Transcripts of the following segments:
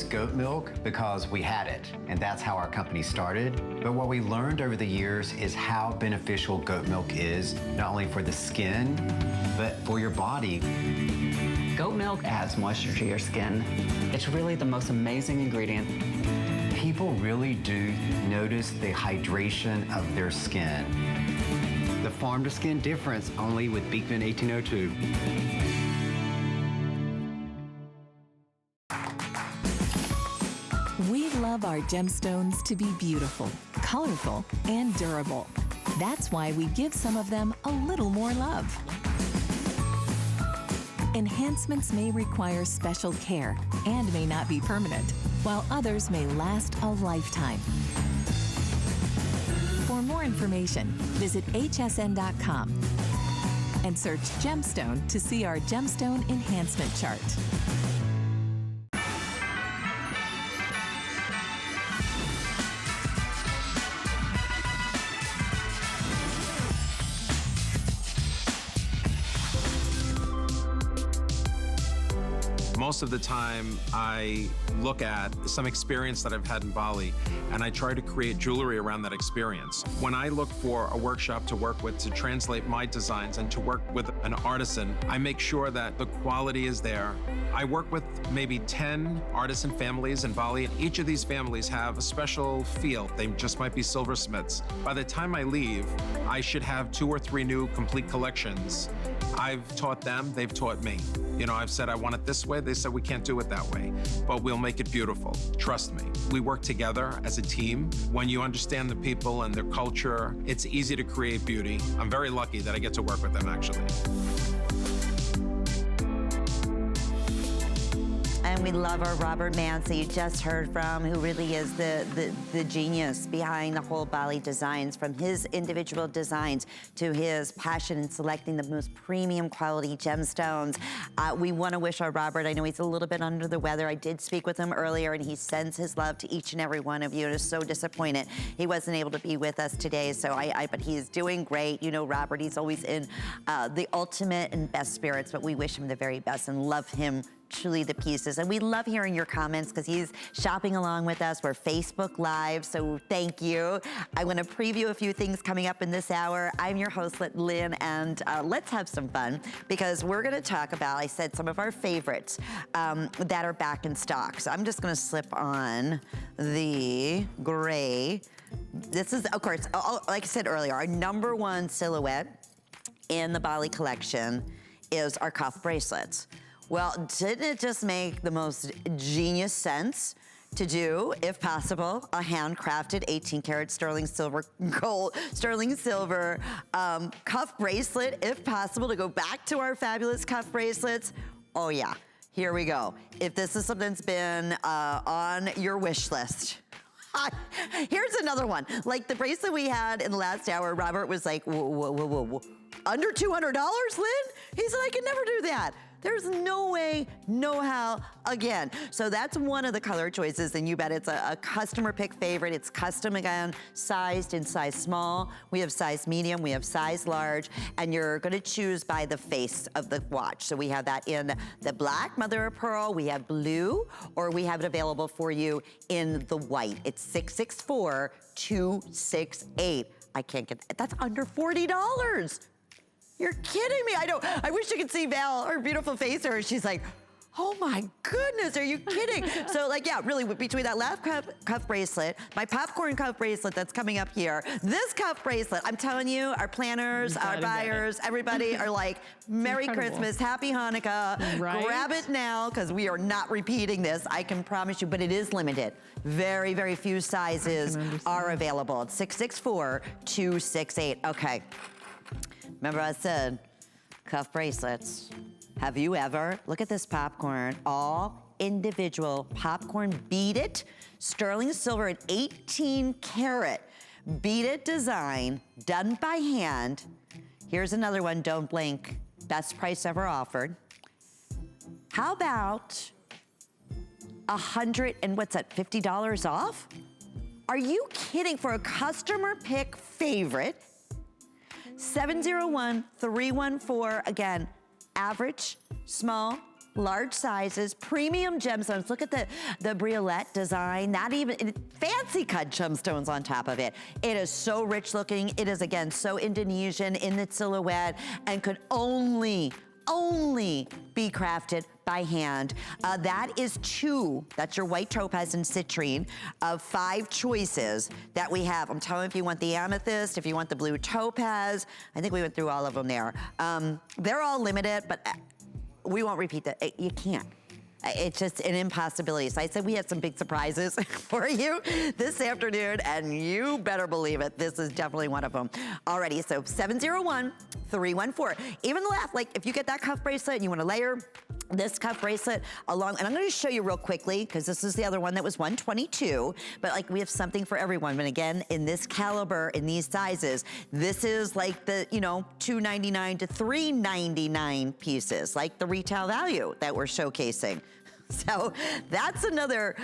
use goat milk because we had it, and that's how our company started. But what we learned over the years is how beneficial goat milk is, not only for the skin, but for your body. Goat milk adds moisture to your skin. It's really the most amazing ingredient. People really do notice the hydration of their skin. The farm to skin difference only with Beekman 1802. We love our gemstones to be beautiful, colorful, and durable. That's why we give some of them a little more love. Enhancements may require special care and may not be permanent, while others may last a lifetime. For more information, visit hsn.com and search gemstone to see our gemstone enhancement chart. Most of the time, I look at some experience that I've had in Bali, and I try to create jewelry around that experience. When I look for a workshop to work with to translate my designs and to work with an artisan, I make sure that the quality is there. I work with maybe 10 artisan families in Bali, and each of these families have a special feel. They just might be silversmiths. By the time I leave, I should have 2 or 3 new complete collections. I've taught them, they've taught me. You know, I've said I want it this way, they said we can't do it that way, but we'll make it beautiful. Trust me. We work together as a team. When you understand the people and their culture, it's easy to create beauty. I'm very lucky that I get to work with them, actually. And we love our Robert Manse, you just heard from, who really is the genius behind the whole Bali designs, from his individual designs to his passion in selecting the most premium quality gemstones. We want to wish our Robert, I know he's a little bit under the weather. I did speak with him earlier, and he sends his love to each and every one of you, and is so disappointed he wasn't able to be with us today. So but he's doing great. You know, Robert, he's always in the ultimate and best spirits, but we wish him the very best and love him truly the pieces. And we love hearing your comments because he's shopping along with us. We're Facebook Live, so thank you. I want to preview a few things coming up in this hour. I'm your host, Lynn, and let's have some fun because we're going to talk about, I said, some of our favorites that are back in stock. So I'm just going to slip on the gray. This is, of course, like I said earlier, our #1 silhouette in the Bali collection is our cuff bracelets. Well, didn't it just make the most genius sense to do, if possible, a handcrafted 18-karat sterling silver cuff bracelet, if possible, to go back to our fabulous cuff bracelets? Oh yeah, here we go. If this is something that's been on your wish list, here's another one. Like the bracelet we had in the last hour, Robert was like, whoa. Under $200, Lynn? He said, I can never do that. There's no way, no how, again. So that's one of the color choices, and you bet it's a customer pick favorite. It's custom, again, sized in size small. We have size medium, we have size large, and you're gonna choose by the face of the watch. So we have that in the black, mother of pearl, we have blue, or we have it available for you in the white. It's 664-268. I can't get that. That's under $40. You're kidding me. I wish you could see Val, her beautiful face, or she's like, oh my goodness, are you kidding? So like, yeah, really, between that left cuff bracelet, my popcorn cuff bracelet that's coming up here, this cuff bracelet, I'm telling you, our planners, our buyers, everybody are like, Merry Christmas, Happy Hanukkah, right? Grab it now, because we are not repeating this, I can promise you, but it is limited. Very, very few sizes are available. It's 664-268, okay. Remember I said, cuff bracelets. Have you ever, look at this popcorn, all individual popcorn beaded, sterling silver at 18 karat, beaded design, done by hand. Here's another one, don't blink, best price ever offered. How about $50 off? Are you kidding? For a customer pick favorite, 701-314, again, average, small, large sizes, premium gemstones. Look at the briolette design, not even fancy cut gemstones on top of it. It is so rich looking. It is, again, so Indonesian in its silhouette and could only be crafted by hand. That is 2, that's your white topaz and citrine, of 5 choices that we have. I'm telling you, if you want the amethyst, if you want the blue topaz, I think we went through all of them there. They're all limited, but we won't repeat that. You can't. It's just an impossibility. So I said we had some big surprises for you this afternoon, and you better believe it. This is definitely one of them. Alrighty, so 701-314. Even the last, like if you get that cuff bracelet and you want to layer this cuff bracelet along, and I'm going to show you real quickly because this is the other one that was $122, but like we have something for everyone. But again, in this caliber, in these sizes, this is like the, you know, $299 to $399 pieces, like the retail value that we're showcasing. So that's another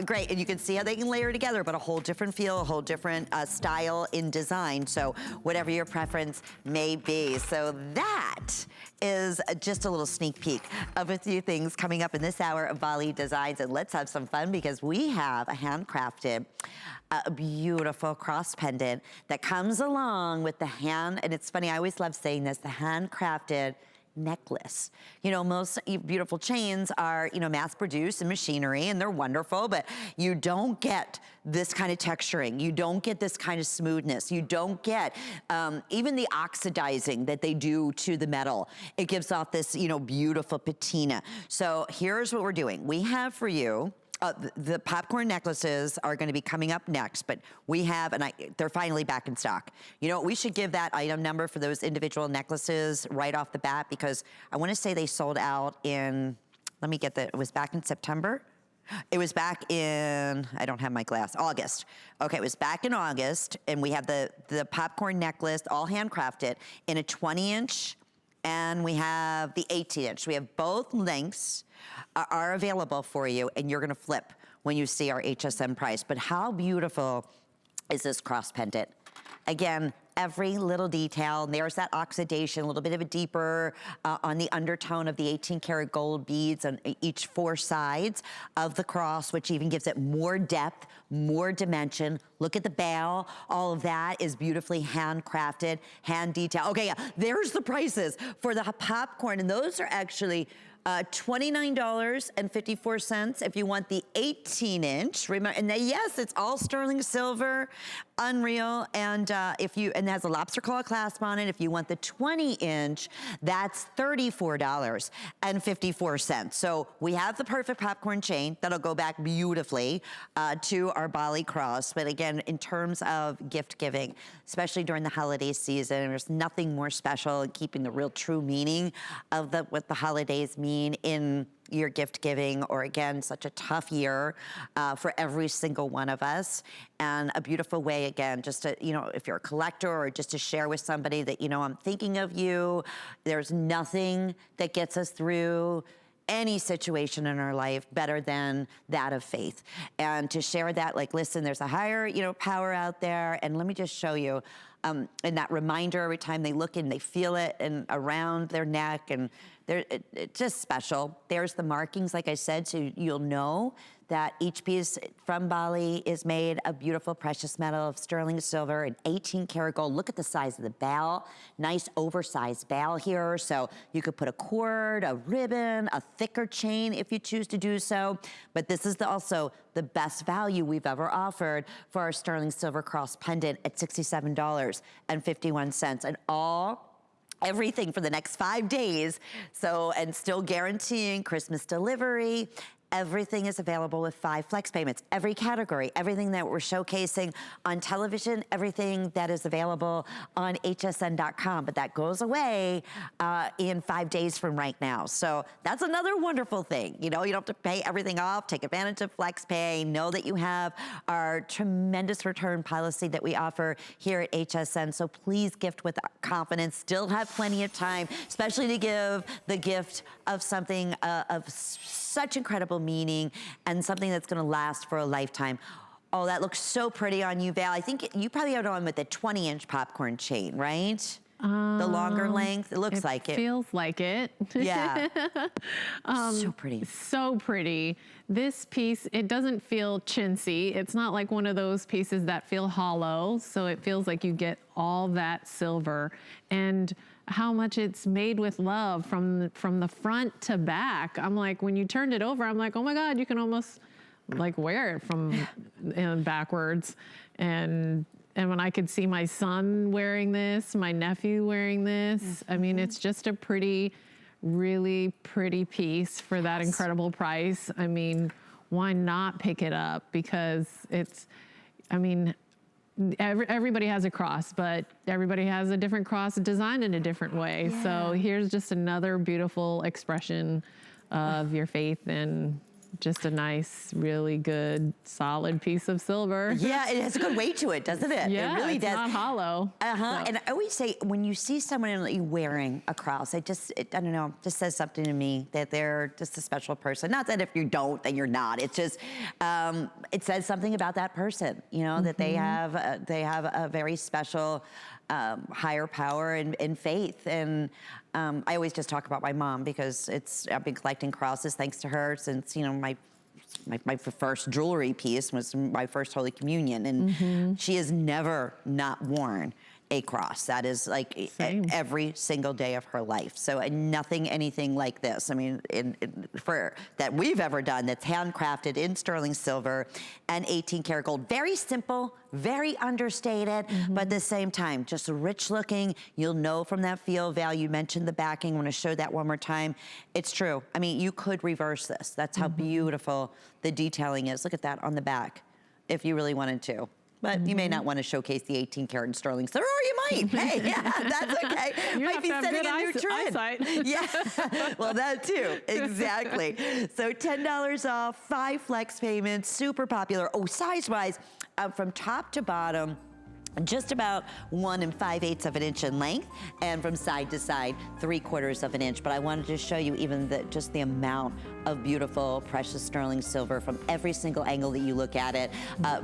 great, and you can see how they can layer together, but a whole different feel, a whole different style in design. So whatever your preference may be. So that is just a little sneak peek of a few things coming up in this hour of Bali Designs. And let's have some fun because we have a handcrafted, a beautiful cross pendant that comes along with the hand, and it's funny, I always love saying this, the handcrafted necklace. You know, most beautiful chains are, you know, mass produced and machinery, and they're wonderful, but you don't get this kind of texturing. You don't get this kind of smoothness. You don't get even the oxidizing that they do to the metal. It gives off this, you know, beautiful patina. So here's what we're doing. We have for you, the popcorn necklaces are going to be coming up next, but we have, and they're finally back in stock. You know, we should give that item number for those individual necklaces right off the bat, because I want to say they sold out in, let me get it was back in September. It was back in, I don't have my glass, August. Okay, it was back in August, and we have the popcorn necklace, all handcrafted, in a 20-inch, and we have the 18-inch. We have both lengths are available for you, and you're gonna flip when you see our HSN price. But how beautiful is this cross pendant? Again, every little detail, and there's that oxidation, a little bit of a deeper on the undertone of the 18-karat gold beads on each 4 sides of the cross, which even gives it more depth, more dimension. Look at the bell. All of that is beautifully handcrafted, hand detail. Okay, yeah, there's the prices for the popcorn, and those are actually $29.54 if you want the 18-inch. Remember, and yes, it's all sterling silver, unreal, and and it has a lobster claw clasp on it. If you want the 20-inch, that's $34.54. So we have the perfect popcorn chain that'll go back beautifully to our Bali cross. But again, in terms of gift giving, especially during the holiday season, there's nothing more special in keeping the real true meaning of what the holidays mean in your gift giving, or again, such a tough year for every single one of us. And a beautiful way, again, just to, you know, if you're a collector or just to share with somebody that, you know, I'm thinking of you. There's nothing that gets us through any situation in our life better than that of faith. And to share that, like, listen, there's a higher, you know, power out there. And let me just show you, and that reminder every time they look and they feel it and around their neck, and it's just special. There's the markings, like I said, so you'll know that each piece from Bali is made of beautiful precious metal of sterling silver and 18-karat gold. Look at the size of the bell. Nice oversized bell here. So you could put a cord, a ribbon, a thicker chain if you choose to do so. But this is also the best value we've ever offered for our sterling silver cross pendant at $67.51. And everything for the next 5 days. So, and still guaranteeing Christmas delivery. Everything is available with 5 flex payments. Every category, everything that we're showcasing on television, everything that is available on hsn.com. But that goes away in 5 days from right now. So that's another wonderful thing. You know, you don't have to pay everything off. Take advantage of flex pay. Know that you have our tremendous return policy that we offer here at HSN. So please gift with confidence. Still have plenty of time, especially to give the gift of something of such incredible meaning and something that's going to last for a lifetime. Oh, that looks so pretty on you, Val. I think you probably have it on with the 20-inch popcorn chain, right? The longer length? It looks like it. Feels like it. Yeah. So pretty. So pretty. This piece, it doesn't feel chintzy. It's not like one of those pieces that feel hollow. So it feels like you get all that silver. And how much it's made with love from the front to back. I'm like, when you turned it over, I'm like, oh my God, you can almost like wear it from backwards. And when I could see my son wearing this, my nephew wearing this, I mean, it's just a pretty, really pretty piece for that incredible price. I mean, why not pick it up? Because it's, I mean, everybody has a cross, but everybody has a different cross designed in a different way. Yeah. So here's just another beautiful expression of your faith and just a nice, really good, solid piece of silver. Yeah, it has a good weight to it, doesn't it? Yeah, it really it's does. not hollow. So. And I always say, when you see someone wearing a cross, I don't know, just says something to me that they're just a special person. Not that if you don't, then you're not. It's just, it says something about that person, you know, that they have a very special higher power and faith. And I always just talk about my mom because I've been collecting crosses thanks to her since, you know, my first jewelry piece was my first Holy Communion. And she has never not worn a cross. That is like every single day of her life. So anything like this. I mean, for that we've ever done that's handcrafted in sterling silver and 18 karat gold. Very simple, very understated, but at the same time, just rich looking. You'll know from that feel value. You mentioned the backing. I want to show that one more time. It's true. I mean, you could reverse this. That's how beautiful the detailing is. Look at that on the back, if you really wanted to. But you may not want to showcase the 18 karat sterling silver, or you might. Hey, yeah, that's okay. You might have be to have setting good a new trend. eyesight. Yeah, well, that too, exactly. So $10 off, 5 flex payments, super popular. Oh, size-wise, from top to bottom, just about 1 5/8 of an inch in length, and from side to side, 3/4 of an inch. But I wanted to show you even just the amount of beautiful, precious sterling silver from every single angle that you look at it.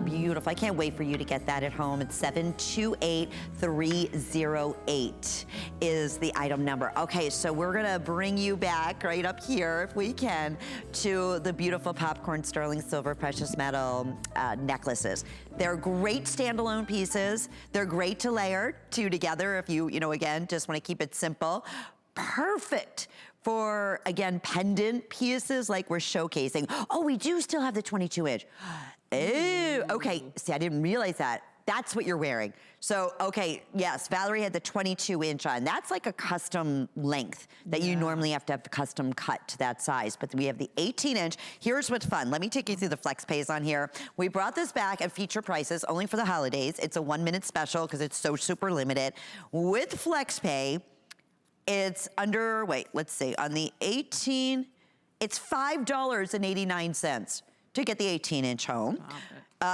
Beautiful. I can't wait for you to get that at home. It's 728308 is the item number. Okay, so we're gonna bring you back right up here, if we can, to the beautiful popcorn sterling silver precious metal necklaces. They're great standalone pieces. They're great to layer two together if you know, again, just want to keep it simple. Perfect for, again, pendant pieces like we're showcasing. Oh, we do still have the 22 inch. Oh, okay. See, I didn't realize that. That's what you're wearing. So, okay, yes, Valerie had the 22 inch on. That's like a custom length that you normally have to have custom cut to that size. But we have the 18 inch. Here's what's fun. Let me take you through the flex pays on here. We brought this back at feature prices only for the holidays. It's a 1-minute special because it's so super limited. With flex pay, it's under, wait, let's see, on the 18, it's $5.89 to get the 18 inch home.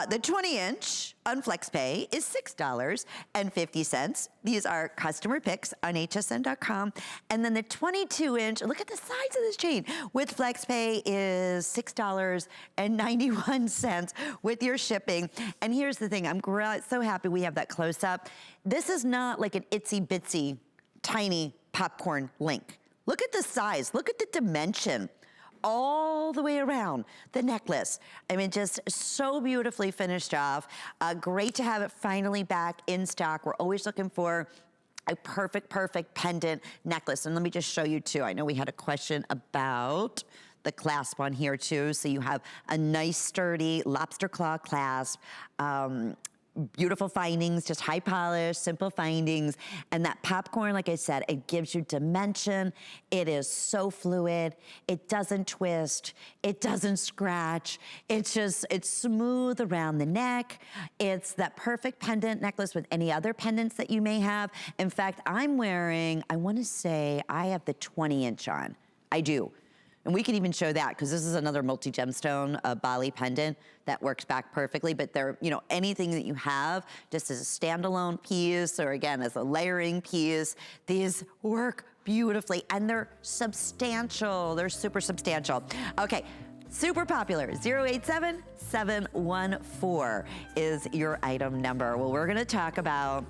The 20 inch on FlexPay is $6.50. These are customer picks on hsn.com. And then the 22 inch, look at the size of this chain, with FlexPay is $6.91 with your shipping. And here's the thing, I'm so happy we have that close up. This is not like an itsy bitsy tiny popcorn link. Look at the size, look at the dimension. All the way around the necklace. I mean, just so beautifully finished off. Great to have it finally back in stock. We're always looking for a perfect pendant necklace. And let me just show you too. I know we had a question about the clasp on here too. So you have a nice sturdy lobster claw clasp. Beautiful findings, just high polish, simple findings. And that popcorn, like I said, it gives you dimension. It is so fluid. It doesn't twist. It doesn't scratch. It's smooth around the neck. It's that perfect pendant necklace with any other pendants that you may have. In fact, I'm wearing, I want to say I have the 20 inch on. I do. And we can even show that because this is another multi-gemstone Bali pendant that works back perfectly. But they're, you know, anything that you have just as a standalone piece or again as a layering piece, these work beautifully and they're substantial. They're super substantial. Okay. Super popular, 087714 is your item number. Well, we're gonna talk about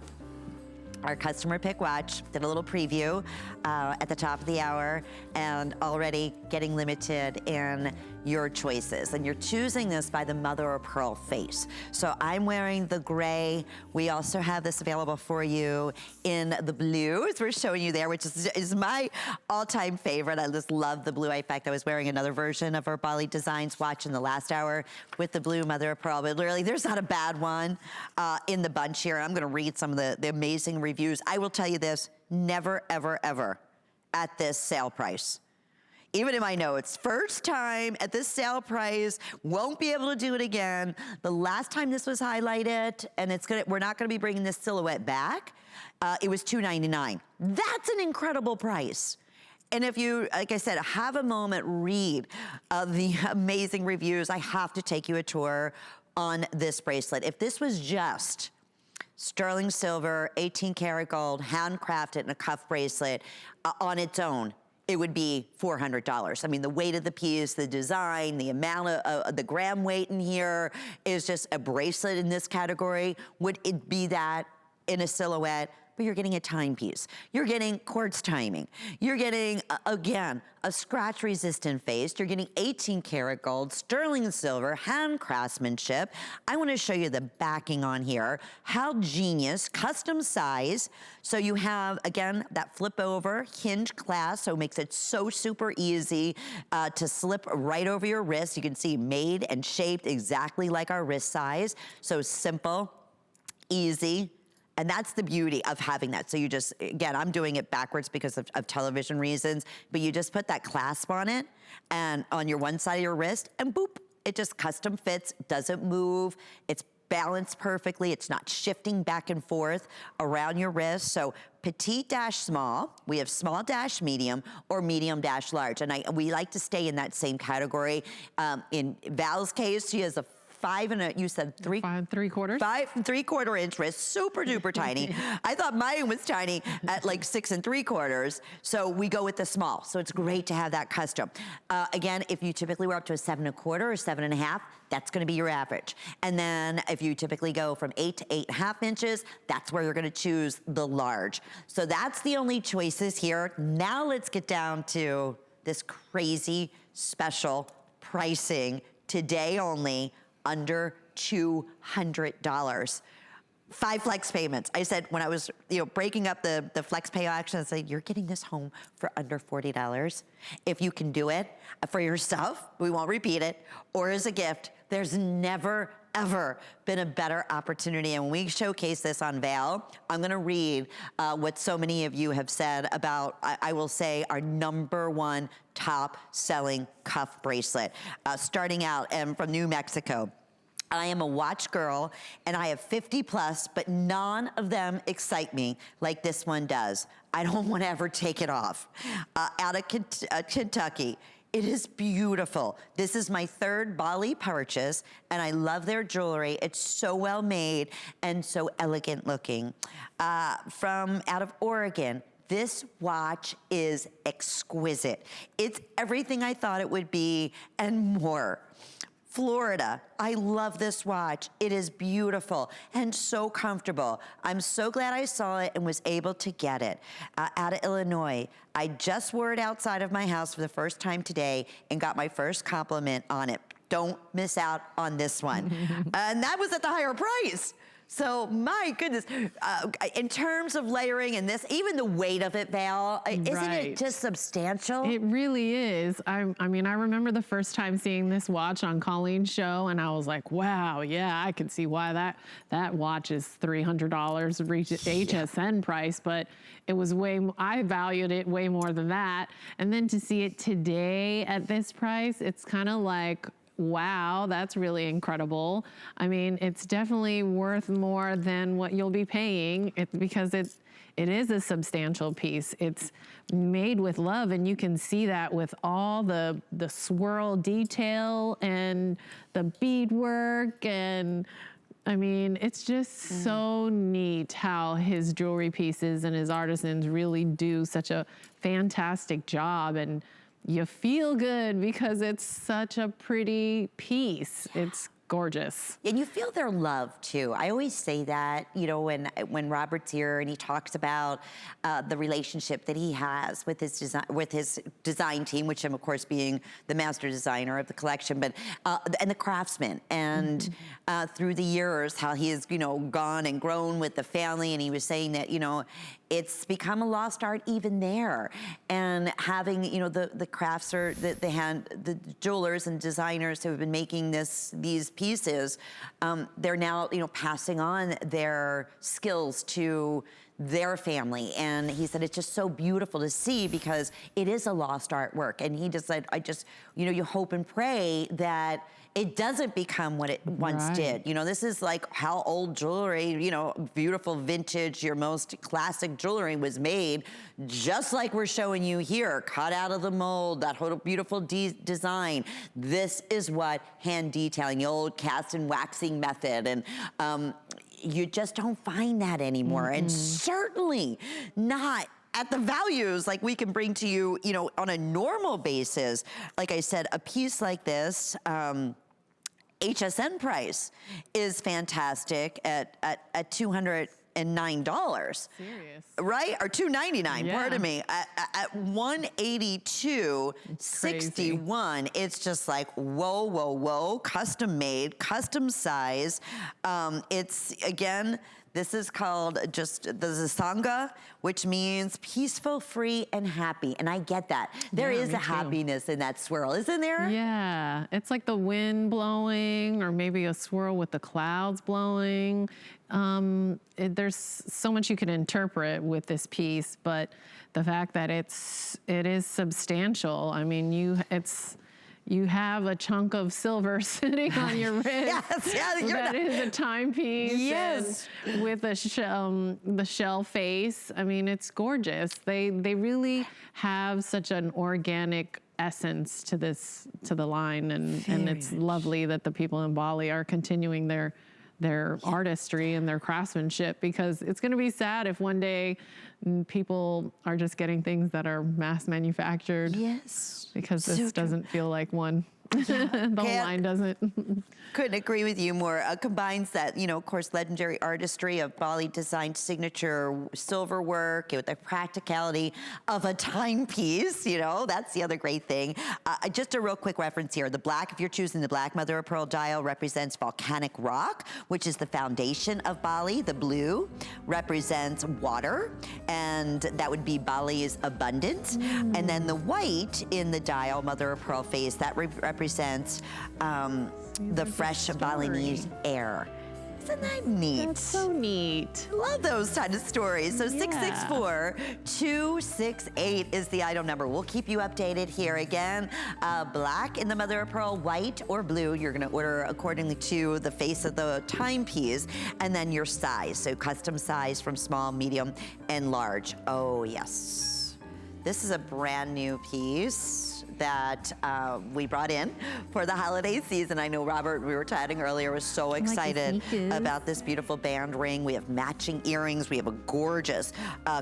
our customer pick watch, did a little preview at the top of the hour, and already getting limited in your choices. And you're choosing this by the mother of pearl face. So I'm wearing the gray. We also have this available for you in the blue, as we're showing you there, which is my all-time favorite. I just love the blue. In fact, I was wearing another version of our Bali Designs watch in the last hour with the blue mother of pearl, but literally there's not a bad one in the bunch here. I'm gonna read some of the amazing reviews. I will tell you this, never, ever, ever at this sale price. Even in my notes, first time at this sale price, won't be able to do it again. The last time this was highlighted, and we're not gonna be bringing this silhouette back, it was $299. That's an incredible price. And if you, like I said, have a moment, read the amazing reviews. I have to take you a tour on this bracelet. If this was just sterling silver, 18 karat gold, handcrafted in a cuff bracelet on its own, it would be $400. I mean, the weight of the piece, the design, the amount of the gram weight in here is just a bracelet in this category. Would it be that in a silhouette? But you're getting a timepiece. You're getting quartz timing. You're getting, again, a scratch resistant face. You're getting 18 karat gold, sterling silver, hand craftsmanship. I wanna show you the backing on here. How genius, custom size. So you have, again, that flip over hinge clasp, so it makes it so super easy to slip right over your wrist. You can see made and shaped exactly like our wrist size. So simple, easy. And that's the beauty of having that. So you just, again, I'm doing it backwards because of television reasons, but you just put that clasp on it and on your one side of your wrist and boop, it just custom fits, doesn't move. It's balanced perfectly. It's not shifting back and forth around your wrist. So petite dash small, we have small dash medium or medium dash large. And we like to stay in that same category. In Val's case, she has a 5 and you said 3? 5 3/4. 5 3/4 inch wrist, super duper tiny. I thought mine was tiny at like 6 3/4. So we go with the small. So it's great to have that custom. Again, if you typically wear up to a 7 1/4 or 7 1/2, that's gonna be your average. And then if you typically go from 8 to 8 1/2 inches, that's where you're gonna choose the large. So that's the only choices here. Now let's get down to this crazy special pricing today only, under $200. 5 flex payments. I said when I was breaking up the flex pay auction, I said, you're getting this home for under $40. If you can do it for yourself, we won't repeat it, or as a gift, there's never, ever been a better opportunity. And when we showcase this on Val, I'm gonna read what so many of you have said about, I will say, our #1 top selling cuff bracelet. Starting out from New Mexico. I am a watch girl and I have 50 plus, but none of them excite me like this one does. I don't want to ever take it off. Out of Kentucky. It is beautiful. This is my 3rd Bali purchase, and I love their jewelry. It's so well made and so elegant looking. From out of Oregon, this watch is exquisite. It's everything I thought it would be and more. Florida, I love this watch. It is beautiful and so comfortable. I'm so glad I saw it and was able to get it. Out of Illinois, I just wore it outside of my house for the first time today and got my first compliment on it. Don't miss out on this one. And that was at the higher price. So my goodness, in terms of layering and this, even the weight of it, Val, isn't it just substantial? It really is. I mean, I remember the first time seeing this watch on Colleen's show, and I was like, wow, yeah, I can see why that watch is $300, reached HSN price, but it was I valued it way more than that. And then to see it today at this price, it's kind of like, wow, that's really incredible. I mean, it's definitely worth more than what you'll be paying because it is a substantial piece. It's made with love, and you can see that with all the swirl detail and the beadwork, and I mean, it's just so neat how his jewelry pieces and his artisans really do such a fantastic job, and you feel good because it's such a pretty piece. It's gorgeous. And you feel their love too. I always say that, you know, when Robert's here and he talks about the relationship that he has with his design team, which I'm of course being the master designer of the collection, but and the craftsmen, and through the years how he has, you know, gone and grown with the family. And he was saying that, you know, it's become a lost art even there, and having, you know, the crafts or the jewelers and designers who have been making these pieces, they're now, you know, passing on their skills to their family. And he said it's just so beautiful to see because it is a lost artwork. And he just said, you know, you hope and pray that it doesn't become what it once did. You know, this is like how old jewelry, you know, beautiful vintage, your most classic jewelry was made, just like we're showing you here, cut out of the mold, that whole beautiful design. This is what hand detailing, the old cast and waxing method. And you just don't find that anymore. And certainly not at the values like we can bring to you, you know, on a normal basis. Like I said, a piece like this, HSN price is fantastic at $209. Serious. Right? Or $299, pardon me. At $182.61, it's just like, whoa, whoa, whoa. Custom made, custom size. It's, again, this is called just the Zasanga, which means peaceful, free, and happy. And I get that. There is a happiness in that swirl, isn't there? Yeah, it's like the wind blowing, or maybe a swirl with the clouds blowing. There's so much you can interpret with this piece, but the fact that it is substantial. I mean, you have a chunk of silver sitting on your wrist. That is a timepiece. Yes. With the shell face. I mean, it's gorgeous. They really have such an organic essence to the line, and it's lovely that the people in Bali are continuing their artistry and their craftsmanship, because it's going to be sad if one day people are just getting things that are mass manufactured. Yes. Because this doesn't feel like one. The whole line doesn't. Couldn't agree with you more. Combines that, you know, of course, legendary artistry of Bali designed signature silver work with the practicality of a timepiece. You know, that's the other great thing. Just a real quick reference here. The black, if you're choosing the black mother of pearl dial, represents volcanic rock, which is the foundation of Bali. The blue represents water, and that would be Bali's abundance. And then the white in the dial, mother of pearl face, that represents the fresh Balinese air. Isn't that neat? That's so neat. Love those kind of stories. So 664-268 is the item number. We'll keep you updated here again. Black in the mother of pearl, white or blue. You're going to order accordingly to the face of the timepiece, and then your size. So custom size from small, medium, and large. Oh, yes. This is a brand new piece that we brought in for the holiday season. I know Robert, we were chatting earlier, was so excited about this beautiful band ring. We have matching earrings. We have a gorgeous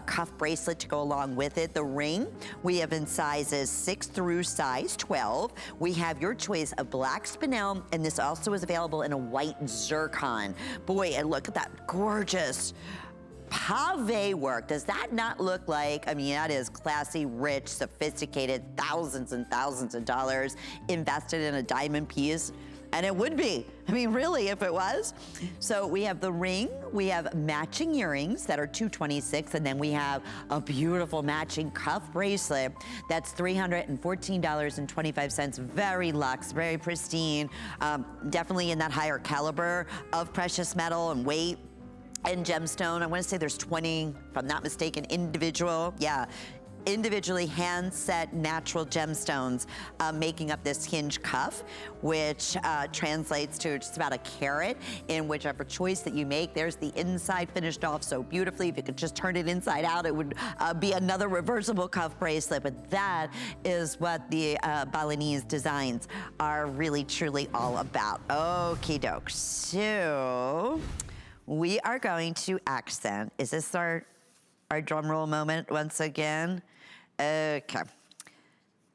cuff bracelet to go along with it. The ring we have in sizes 6 through size 12. We have your choice of black spinel, and this also is available in a white zircon. Boy, and look at that gorgeous pave work. Does that not look like, I mean, that is classy, rich, sophisticated, thousands and thousands of dollars invested in a diamond piece? And it would be, I mean, really, if it was. So we have the ring, we have matching earrings that are $226, and then we have a beautiful matching cuff bracelet that's $314.25. Very luxe, very pristine, definitely in that higher caliber of precious metal and weight and gemstone. I want to say there's 20, if I'm not mistaken, individually hand-set natural gemstones making up this hinge cuff, which translates to just about a carat in whichever choice that you make. There's the inside finished off so beautifully. If you could just turn it inside out, it would be another reversible cuff bracelet. But that is what the Balinese designs are really, truly all about. Okie doke. So we are going to accent. Is this our drum roll moment once again? Okay.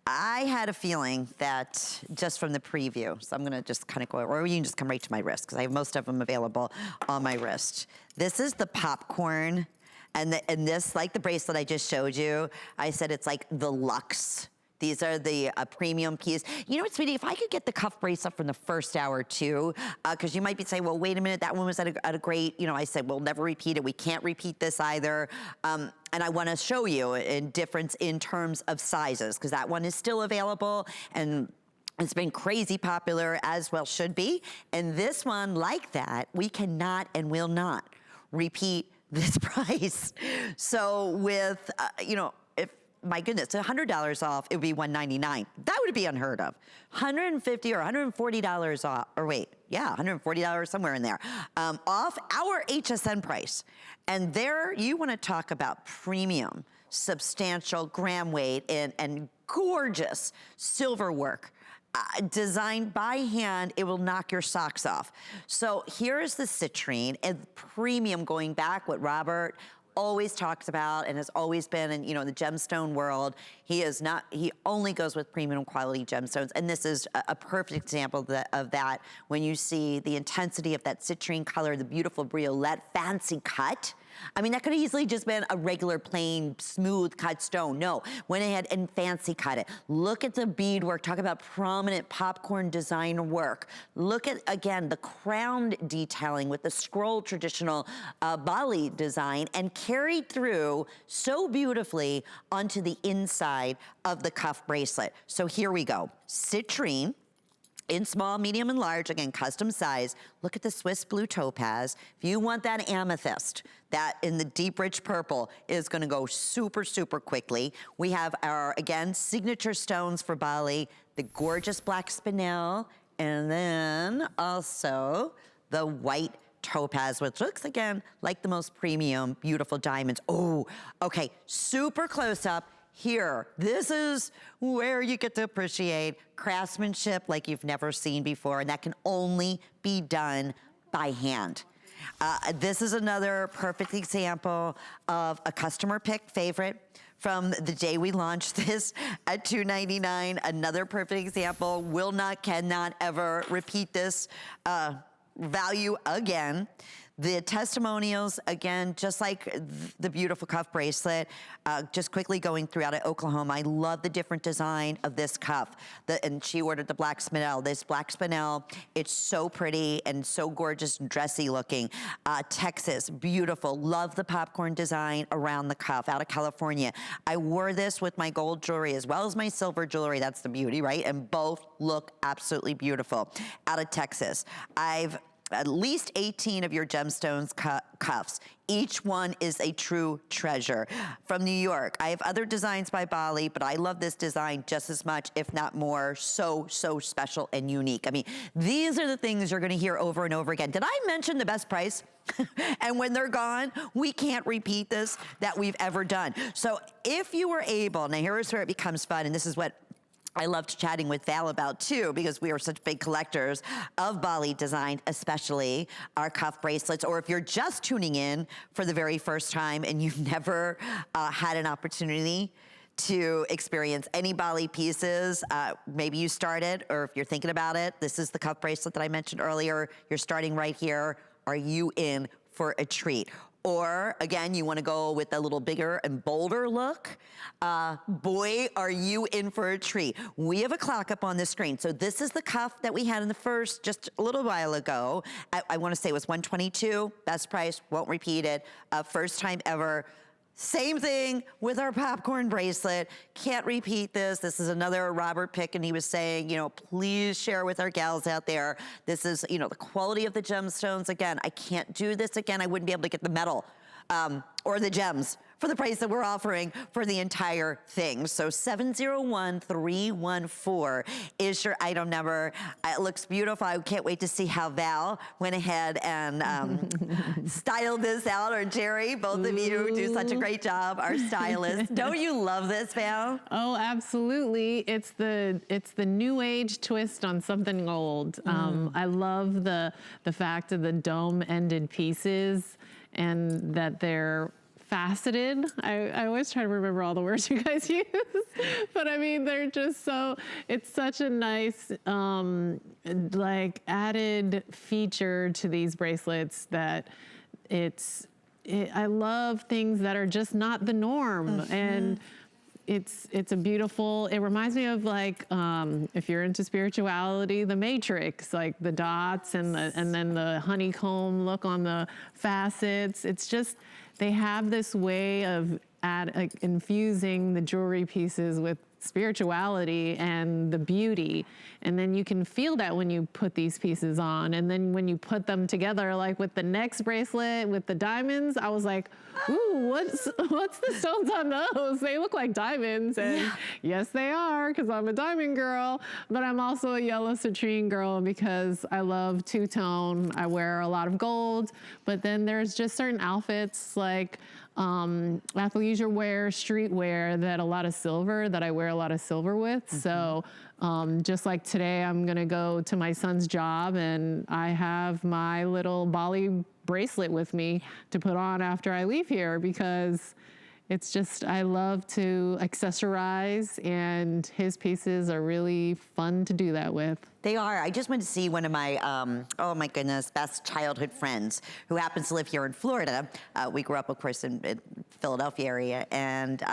I had a feeling that just from the preview, so I'm gonna just kind of go, or you can just come right to my wrist because I have most of them available on my wrist. This is the popcorn, and this, like the bracelet I just showed you, I said it's like the luxe. These are the premium piece. You know what, sweetie, if I could get the cuff bracelet from the first hour too, because you might be saying, well, wait a minute, that one was at a great, you know, I said, we'll never repeat it. We can't repeat this either. And I want to show you a difference in terms of sizes, because that one is still available and it's been crazy popular, as well should be. And this one, like that, we cannot and will not repeat this price. So with, you know, my goodness, $100 off, it would be $199. That would be unheard of. $150 or $140 off, or wait, yeah, $140 somewhere in there, off our HSN price. And there, you want to talk about premium, substantial gram weight, and gorgeous silver work. Designed by hand, it will knock your socks off. So here is the citrine, and premium, going back what Robert always talks about and has always been in, you know, the gemstone world. He only goes with premium quality gemstones. And this is a perfect example of that when you see the intensity of that citrine color, the beautiful briolette, fancy cut. I mean, that could have easily just been a regular, plain, smooth cut stone. No, went ahead and fancy cut it. Look at the beadwork. Talk about prominent popcorn design work. Look at, again, the crown detailing with the scroll traditional Bali design, and carried through so beautifully onto the inside of the cuff bracelet. So here we go. Citrine, in small, medium, and large, again, custom size. Look at the Swiss blue topaz. If you want that amethyst, that in the deep, rich purple is gonna go super, super quickly. We have our, again, signature stones for Bali, the gorgeous black spinel, and then also the white topaz, which looks, again, like the most premium, beautiful diamonds. Oh, okay, super close up. Here, this is where you get to appreciate craftsmanship like you've never seen before, and that can only be done by hand. This is another perfect example of a customer pick favorite from the day we launched this at $299. Another perfect example. Will not, cannot ever repeat this value again. The testimonials, again, just like the beautiful cuff bracelet, just quickly going through out of Oklahoma. I love the different design of this cuff. And she ordered the black spinel. This black spinel, it's so pretty and so gorgeous and dressy looking. Texas, beautiful. Love the popcorn design around the cuff out of California. I wore this with my gold jewelry as well as my silver jewelry. That's the beauty, right? And both look absolutely beautiful. Out of Texas. I've at least 18 of your gemstones cuffs. Each one is a true treasure. From New York, I have other designs by Bali, but I love this design just as much, if not more. So, so special and unique. I mean, these are the things you're gonna hear over and over again. Did I mention the best price? And when they're gone, we can't repeat this that we've ever done. So if you were able, now here's where it becomes fun, and this is what I loved chatting with Val about too, because we are such big collectors of Bali design, especially our cuff bracelets. Or if you're just tuning in for the very first time and you've never had an opportunity to experience any Bali pieces, maybe you started, or if you're thinking about it, this is the cuff bracelet that I mentioned earlier. You're starting right here. Are you in for a treat? Or again, you want to go with a little bigger and bolder look. Boy, are you in for a treat. We have a clock up on the screen. So this is the cuff that we had in the first, just a little while ago. I want to say it was $122, best price, won't repeat it. First time ever. Same thing with our popcorn bracelet. Can't repeat this. This is another Robert pick, and he was saying, you know, please share with our gals out there. This is, you know, the quality of the gemstones. Again, I can't do this again. I wouldn't be able to get the metal or the gems for the price that we're offering for the entire thing. So 701314 is your item number. It looks beautiful. I can't wait to see how Val went ahead and styled this out, or Jerry. Both of you do such a great job, our stylists. Don't you love this, Val? Oh, absolutely. It's the new age twist on something old. I love the fact of the dome-ended pieces, and that they're faceted. I always try to remember all the words you guys use, but I mean, they're just so, it's such a nice, like added feature to these bracelets that I love things that are just not the norm. And it's a beautiful, it reminds me of like, if you're into spirituality, the Matrix, like the dots and then the honeycomb look on the facets. It's just, they have this way of infusing the jewelry pieces with spirituality and the beauty. And then you can feel that when you put these pieces on. And then when you put them together, like with the next bracelet with the diamonds, I was like, ooh, what's the stones on those? They look like diamonds. And yes, they are, because I'm a diamond girl, but I'm also a yellow citrine girl because I love two-tone. I wear a lot of gold, but then there's just certain outfits like athleisure wear, street wear, that a lot of silver, that I wear a lot of silver with. So just like today, I'm gonna go to my son's job and I have my little Bali bracelet with me to put on after I leave here, because it's just, I love to accessorize, and his pieces are really fun to do that with. They are. I just went to see one of my, oh my goodness, best childhood friends who happens to live here in Florida. We grew up, of course, in Philadelphia area, and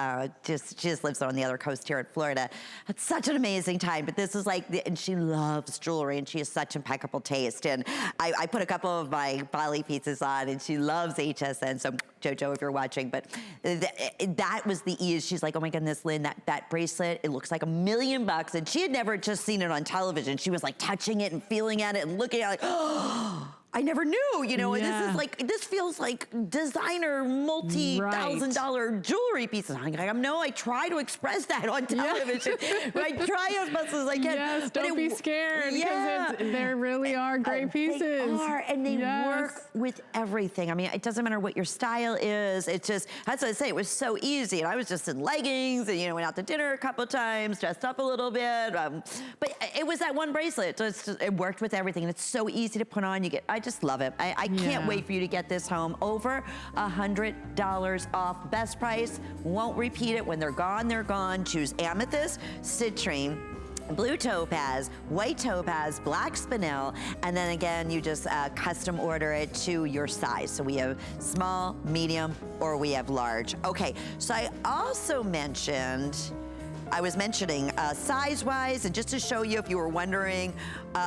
she just lives on the other coast here in Florida. It's such an amazing time, but this is like, and she loves jewelry, and she has such impeccable taste. And I put a couple of my Bali pieces on, and she loves HSN, so Jojo, if you're watching, but that was the ease. She's like, oh my goodness, Lynn, that bracelet, it looks like $1 million, and she had never just seen it on television. She was like touching it and feeling at it and looking at it like, oh, I never knew, you know, and this is like, this feels like designer multi-$1,000 jewelry pieces. I'm like, no, I try to express that on television. I try as much as I can. Yes, don't be scared, because there really are great pieces. They are, and they work with everything. I mean, it doesn't matter what your style is. It's just, that's what I say, it was so easy. And I was just in leggings and, you know, went out to dinner a couple times, dressed up a little bit. But it was that one bracelet. So it worked with everything. And it's so easy to put on. I just love it. I can't wait for you to get this home. Over $100 off. Best price. Won't repeat it. When they're gone, they're gone. Choose amethyst, citrine, blue topaz, white topaz, black spinel, and then again, you just custom order it to your size. So we have small, medium, or we have large. Okay, so I also mentioned, I was mentioning size-wise, and just to show you if you were wondering,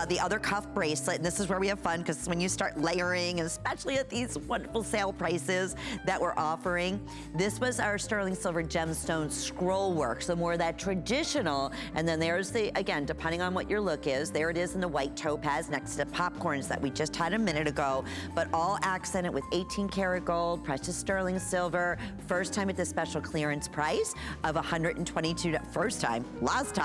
the other cuff bracelet, and this is where we have fun, because when you start layering, and especially at these wonderful sale prices that we're offering, this was our sterling silver gemstone scroll work, so more of that traditional, and then there's the, again, depending on what your look is, there it is in the white topaz next to popcorns that we just had a minute ago, but all accented with 18 karat gold, precious sterling silver, first time at the special clearance price of $122. First time, last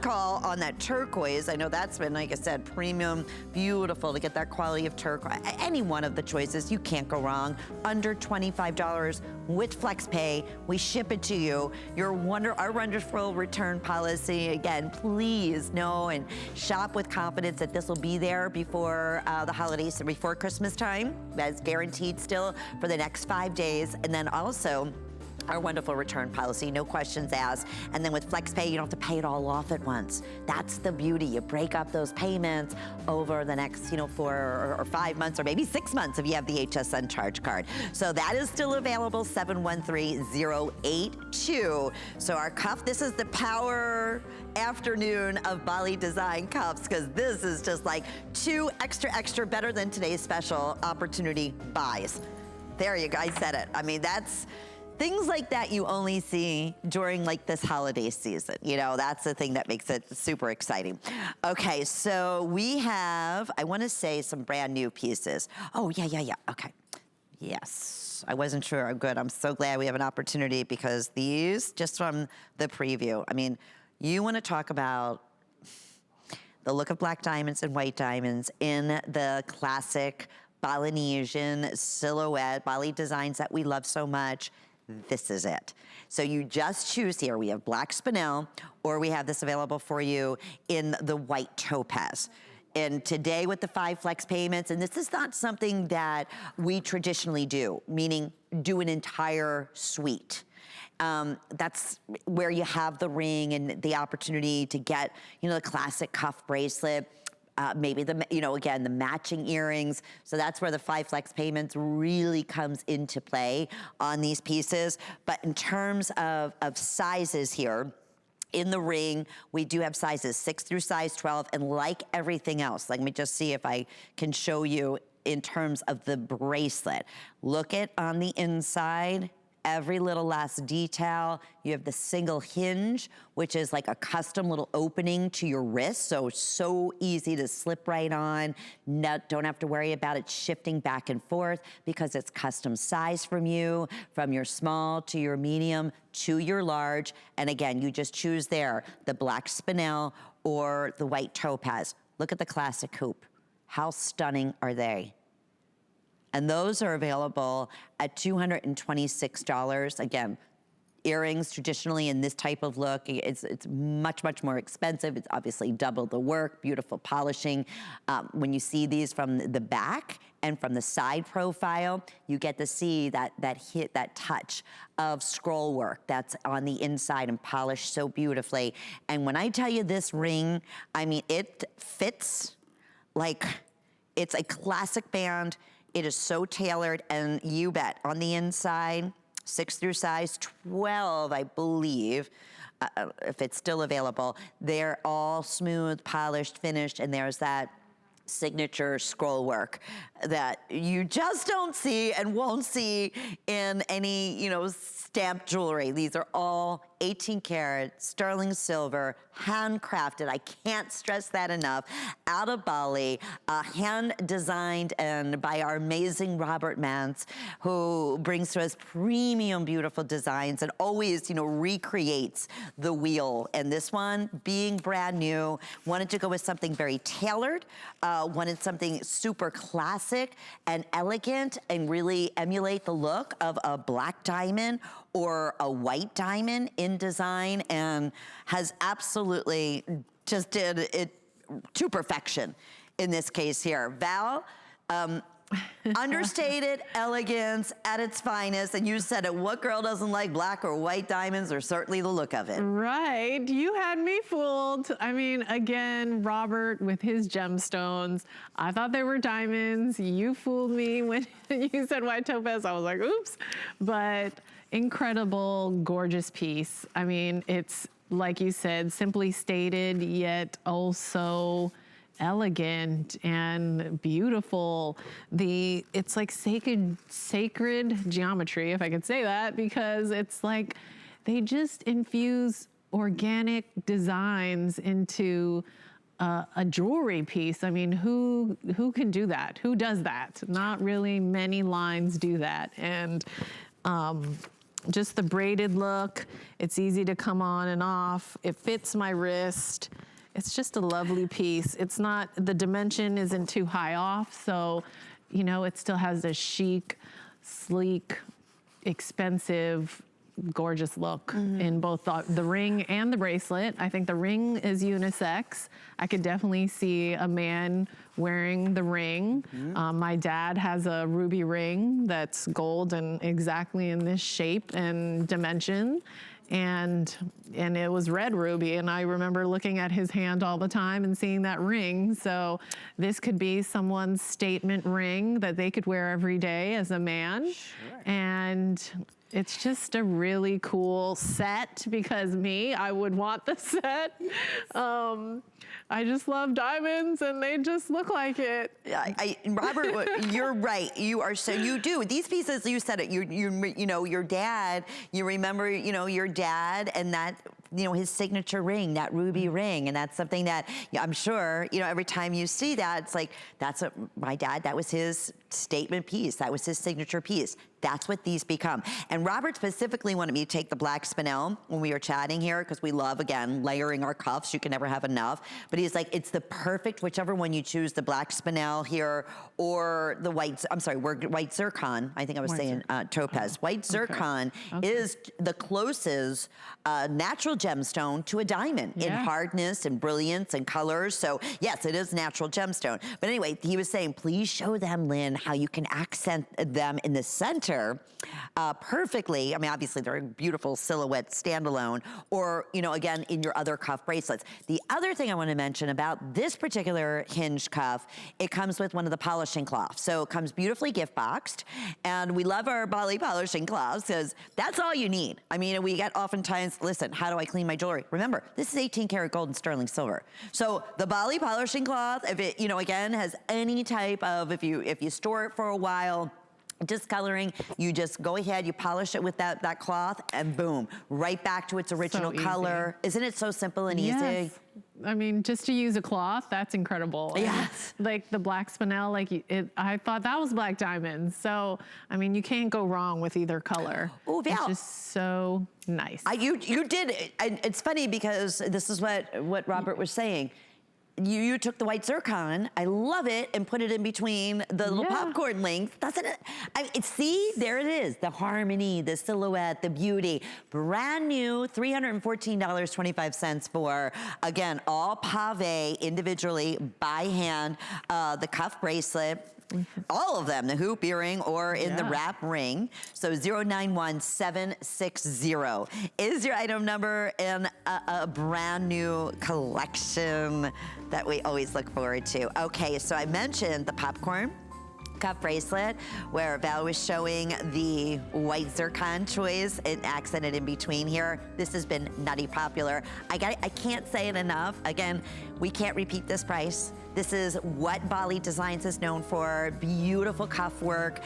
call on that turquoise. I know that's been, like I said, premium, beautiful to get that quality of turquoise. Any one of the choices, you can't go wrong. Under $25 with FlexPay, we ship it to you. Our wonderful return policy. Again, please know and shop with confidence that this will be there before the holidays, so before Christmas time. That's guaranteed still for the next 5 days. And then also, our wonderful return policy, no questions asked. And then with FlexPay, you don't have to pay it all off at once. That's the beauty. You break up those payments over the next, 4 or 5 months, or maybe 6 months if you have the HSN charge card. So that is still available, 713-082. So our cuff, this is the power afternoon of Bali design cuffs, because this is just like 2 extra better than today's special opportunity buys. There you go, I said it. I mean, that's, things like that you only see during like this holiday season. That's the thing that makes it super exciting. Okay, so we have, I want to say, some brand new pieces. Oh, yeah. Okay. Yes, I wasn't sure. I'm good. I'm so glad we have an opportunity, because these, just from the preview, I mean, you want to talk about the look of black diamonds and white diamonds in the classic Balinesian silhouette, Bali designs that we love so much. This is it. So you just choose here. We have black spinel, or we have this available for you in the white topaz. And today with the 5 flex payments, and this is not something that we traditionally do, meaning do an entire suite. That's where you have the ring and the opportunity to get, the classic cuff bracelet, maybe again, the matching earrings. So that's where the 5 flex payments really comes into play on these pieces. But in terms of sizes here, in the ring, we do have sizes 6 through size 12, and like everything else, let me just see if I can show you in terms of the bracelet. Look at on the inside, every little last detail. You have the single hinge, which is like a custom little opening to your wrist, so easy to slip right on. Don't have to worry about it shifting back and forth because it's custom size from you, from your small to your medium to your large. And again, you just choose there, the black spinel or the white topaz. Look at the classic hoop. How stunning are they? And those are available at $226. Again, earrings traditionally in this type of look, it's much, much more expensive. It's obviously double the work, beautiful polishing. When you see these from the back and from the side profile, you get to see that touch of scroll work that's on the inside and polished so beautifully. And when I tell you this ring, I mean, it fits like it's a classic band. It is so tailored, and you bet, on the inside, 6 through size 12, I believe, if it's still available, they're all smooth, polished, finished, and there's that signature scroll work that you just don't see and won't see in any, stamped jewelry. These are all 18 karat sterling silver, handcrafted. I can't stress that enough. Out of Bali, hand designed and by our amazing Robert Manse, who brings to us premium, beautiful designs and always, recreates the wheel. And this one, being brand new, wanted to go with something very tailored, wanted something super classic and elegant and really emulate the look of a black diamond or a white diamond in design, and has absolutely just did it to perfection in this case here. Val, understated elegance at its finest, and you said it, what girl doesn't like black or white diamonds, or certainly the look of it? Right, you had me fooled. I mean, again, Robert with his gemstones, I thought they were diamonds. You fooled me when you said white topaz. I was like, oops. But incredible, gorgeous piece. I mean, it's, like you said, simply stated, yet also elegant and beautiful. It's like sacred geometry, if I could say that, because it's like they just infuse organic designs into a jewelry piece. I mean, who can do that? Who does that? Not really many lines do that. And just the braided look, it's easy to come on and off. It fits my wrist. It's just a lovely piece. It's not, the dimension isn't too high off, so, it still has this chic, sleek, expensive, gorgeous look in both the ring and the bracelet. I think the ring is unisex. I could definitely see a man wearing the ring. My dad has a ruby ring that's gold and exactly in this shape and dimension. And it was red ruby, and I remember looking at his hand all the time and seeing that ring. So this could be someone's statement ring that they could wear every day as a man. Sure. And it's just a really cool set, because I would want the set. I just love diamonds, and they just look like it. Robert, you're right. You do. These pieces, you said it, your dad, you remember, your dad and that, his signature ring, that ruby ring. And that's something that I'm sure, every time you see that, it's like, that's what my dad, that was his statement piece. That was his signature piece. That's what these become. And Robert specifically wanted me to take the black spinel when we were chatting here, because we love, again, layering our cuffs. You can never have enough. But he's like, it's the perfect, whichever one you choose, the black spinel here or the white, white zircon. I think I was saying topaz. White zircon is the closest natural gemstone to a diamond in hardness and brilliance and colors. So yes, it is natural gemstone. But anyway, he was saying, please show them, Lynn, how you can accent them in the center perfectly. I mean, obviously they're a beautiful silhouette standalone, or, you know, again, in your other cuff bracelets. The other thing I want to mention about this particular hinge cuff, it comes with one of the polishing cloths. So it comes beautifully gift boxed, and we love our Bali polishing cloths because that's all you need. I mean, we get oftentimes, listen, how do I clean my jewelry? Remember, this is 18 karat gold and sterling silver. So the Bali polishing cloth, if it, you know, again, has any type of, if you store it for a while, discoloring, you just go ahead, you polish it with that cloth, and boom, right back to its original color. Isn't it so simple and easy? I mean, just to use a cloth, that's incredible. Yes. And like the black spinel, like I thought that was black diamonds. So, I mean, you can't go wrong with either color. Oh, Val. It's just so nice. You did it. And it's funny because this is what Robert was saying. You took the white zircon, I love it, and put it in between the little popcorn links. Doesn't it? See, there it is. The harmony, the silhouette, the beauty. Brand new, $314.25 for, again, all pave individually by hand. The cuff bracelet. All of them, the hoop earring or in the wrap ring. So 091760 is your item number in a brand new collection that we always look forward to. Okay, so I mentioned the popcorn cuff bracelet where Val was showing the white zircon choice and accented in between here. This has been nutty popular. I can't say it enough. Again, we can't repeat this price. This is what Bali Designs is known for, beautiful cuff work.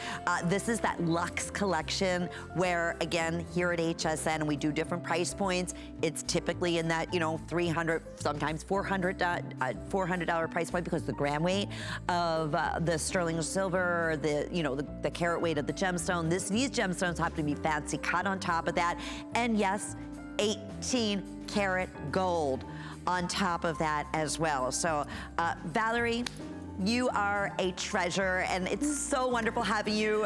This is that luxe collection where, again, here at HSN, we do different price points. It's typically in that, you know, $300, sometimes $400 price point because of the gram weight of the sterling silver, the carat weight of the gemstone. These gemstones happen to be fancy cut on top of that. And yes, 18 karat gold on top of that as well. So Valerie, you are a treasure, and it's so wonderful having you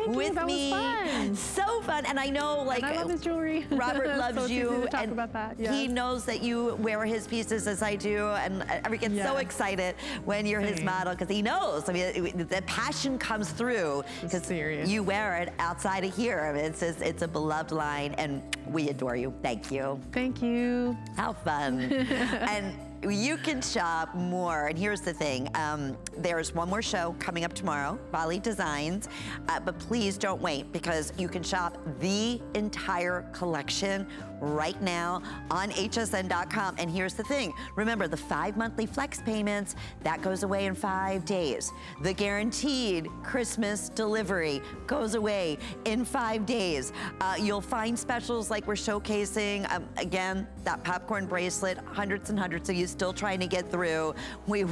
with me. Was fun. So fun, and I know, like, and I love his jewelry. Robert loves so you, to talk and about that. he knows that you wear his pieces as I do, and I get so excited when you're his model because he knows. I mean, the passion comes through because you wear it outside of here. I mean, it's a beloved line, and we adore you. Thank you. Thank you. How fun. And you can shop more, and here's the thing. There's one more show coming up tomorrow, Bali Designs, but please don't wait because you can shop the entire collection right now on hsn.com. And here's the thing. Remember, the 5 monthly flex payments, that goes away in 5 days. The guaranteed Christmas delivery goes away in 5 days. You'll find specials like we're showcasing, again, that popcorn bracelet, hundreds and hundreds of you still trying to get through. We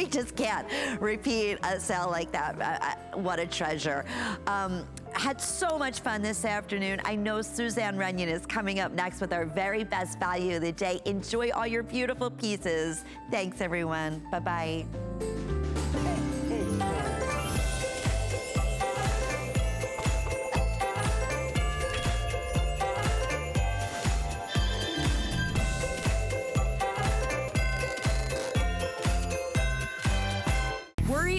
just can't repeat a sale like that. What a treasure. Had so much fun this afternoon. I know Suzanne Runyon is coming up next with our very best value of the day. Enjoy all your beautiful pieces. Thanks, everyone. Bye-bye.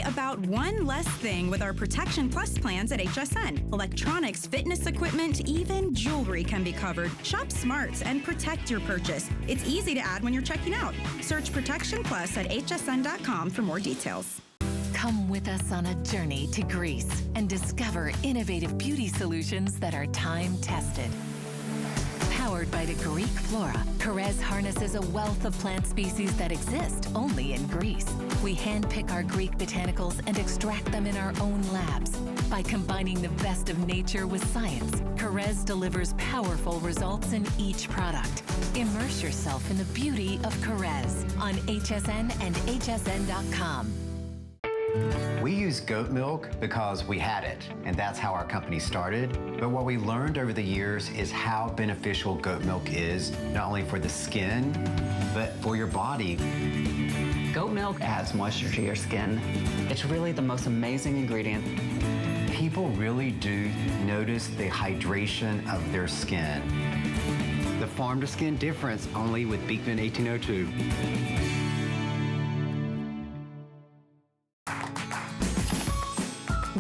About one less thing with our Protection Plus plans at HSN. Electronics, fitness equipment, even jewelry can be covered. Shop smarts and protect your purchase. It's easy to add when you're checking out. Search Protection Plus at hsn.com for more details. Come with us on a journey to Greece and discover innovative beauty solutions that are time-tested. Powered by the Greek flora, Kerez harnesses a wealth of plant species that exist only in Greece. We handpick our Greek botanicals and extract them in our own labs. By combining the best of nature with science, Kerez delivers powerful results in each product. Immerse yourself in the beauty of Kerez on HSN and hsn.com. We use goat milk because we had it, and that's how our company started. But what we learned over the years is how beneficial goat milk is, not only for the skin, but for your body. Goat milk adds moisture to your skin. It's really the most amazing ingredient. People really do notice the hydration of their skin. The farm-to-skin difference only with Beekman 1802.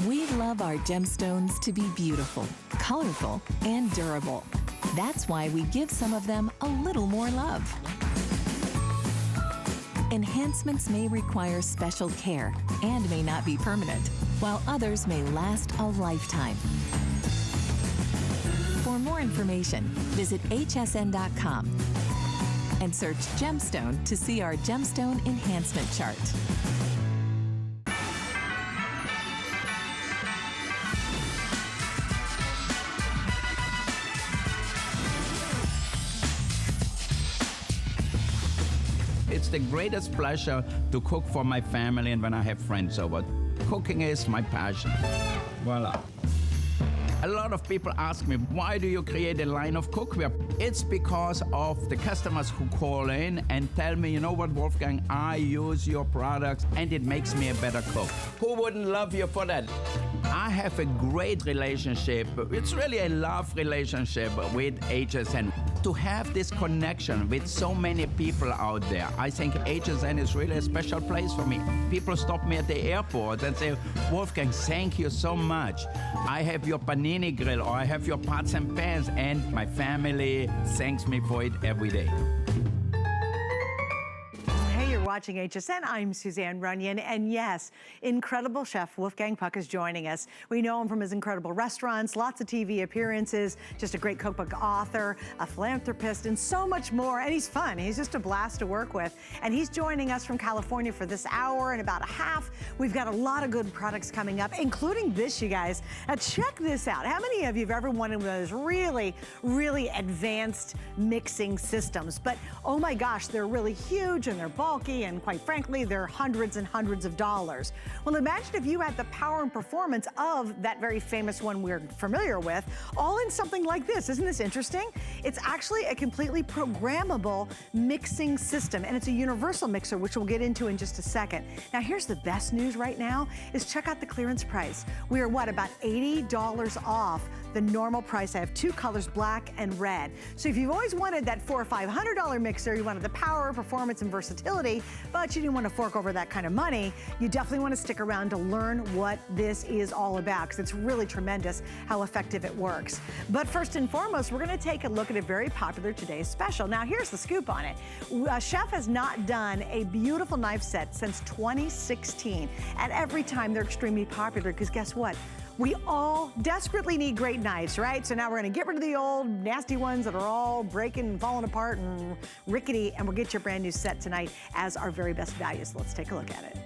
We love our gemstones to be beautiful, colorful, and durable. That's why we give some of them a little more love. Enhancements may require special care and may not be permanent, while others may last a lifetime. For more information, visit hsn.com and search gemstone to see our gemstone enhancement chart. It's the greatest pleasure to cook for my family and when I have friends over. Cooking is my passion. Voila. A lot of people ask me, why do you create a line of cookware? It's because of the customers who call in and tell me, you know what, Wolfgang, I use your products and it makes me a better cook. Who wouldn't love you for that? I have a great relationship. It's really a love relationship with HSN. To have this connection with so many people out there, I think HSN is really a special place for me. People stop me at the airport and say, Wolfgang, thank you so much. I have your panini grill or I have your pots and pans, and my family thanks me for it every day. Watching HSN, I'm Suzanne Runyon, and yes, incredible chef Wolfgang Puck is joining us. We know him from his incredible restaurants, lots of TV appearances, just a great cookbook author, a philanthropist, and so much more, and he's fun. He's just a blast to work with, and he's joining us from California for this hour and about a half. We've got a lot of good products coming up, including this, you guys. Now check this out. How many of you have ever wanted one of those really, really advanced mixing systems? But oh my gosh, they're really huge and they're bulky, and quite frankly, they're hundreds and hundreds of dollars. Well, imagine if you had the power and performance of that very famous one we're familiar with, all in something like this. Isn't this interesting? It's actually a completely programmable mixing system, and it's a universal mixer, which we'll get into in just a second. Now, here's the best news right now, is check out the clearance price. We are, what, about $80 off the normal price. I have two colors, black and red. So if you've always wanted that $400 or $500 mixer, you wanted the power, performance, and versatility, but you didn't want to fork over that kind of money, you definitely want to stick around to learn what this is all about, because it's really tremendous how effective it works. But first and foremost, we're going to take a look at a very popular today's special. Now, here's the scoop on it. A chef has not done a beautiful knife set since 2016, and every time they're extremely popular, because guess what? We all desperately need great knives, right? So now we're gonna get rid of the old nasty ones that are all breaking and falling apart and rickety, and we'll get you a brand new set tonight as our very best value. So let's take a look at it.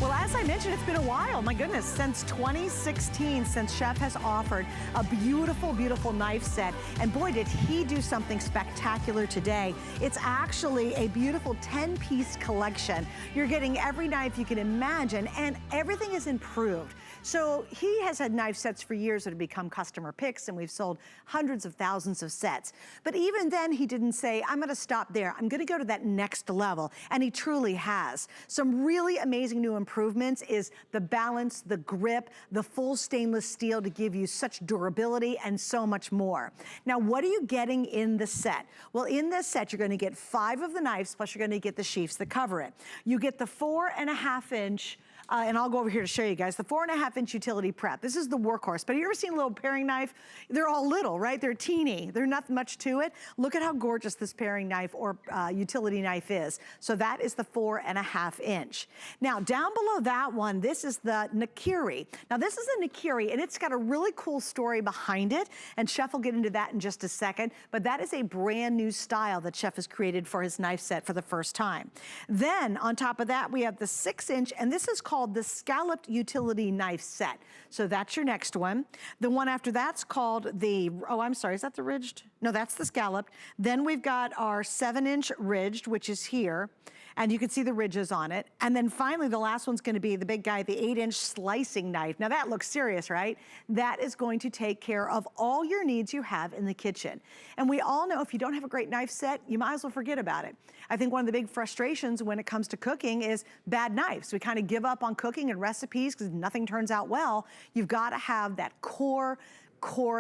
Well, as I mentioned, it's been a while, my goodness, since 2016, since Chef has offered a beautiful, beautiful knife set. And boy, did he do something spectacular today. It's actually a beautiful 10-piece collection. You're getting every knife you can imagine, and everything is improved. So he has had knife sets for years that have become customer picks, and we've sold hundreds of thousands of sets. But even then, he didn't say, I'm gonna stop there. I'm gonna go to that next level, and he truly has. Some really amazing new improvements is the balance, the grip, the full stainless steel to give you such durability and so much more. Now, what are you getting in the set? Well, in this set, you're gonna get 5 of the knives, plus you're gonna get the sheaths that cover it. You get the 4.5-inch and I'll go over here to show you guys, the 4.5-inch utility prep. This is the workhorse, but have you ever seen a little paring knife? They're all little, right? They're teeny, they're not much to it. Look at how gorgeous this paring knife or utility knife is. So that is the 4.5-inch. Now, down below that one, this is the Nakiri. Now, this is a Nakiri, and it's got a really cool story behind it, and Chef will get into that in just a second, but that is a brand new style that Chef has created for his knife set for the first time. Then, on top of that, we have the 6-inch, and this is called the Scalloped Utility Knife Set. So that's your next one. The one after that's called the, oh, I'm sorry, is that the ridged? No, that's the scalloped. Then we've got our 7-inch ridged, which is here. and you can see the ridges on it. And then finally, the last one's gonna be the big guy, the 8-inch slicing knife. Now that looks serious, right? That is going to take care of all your needs you have in the kitchen. And we all know if you don't have a great knife set, you might as well forget about it. I think one of the big frustrations when it comes to cooking is bad knives. We kind of give up on cooking and recipes because nothing turns out well. You've got to have that core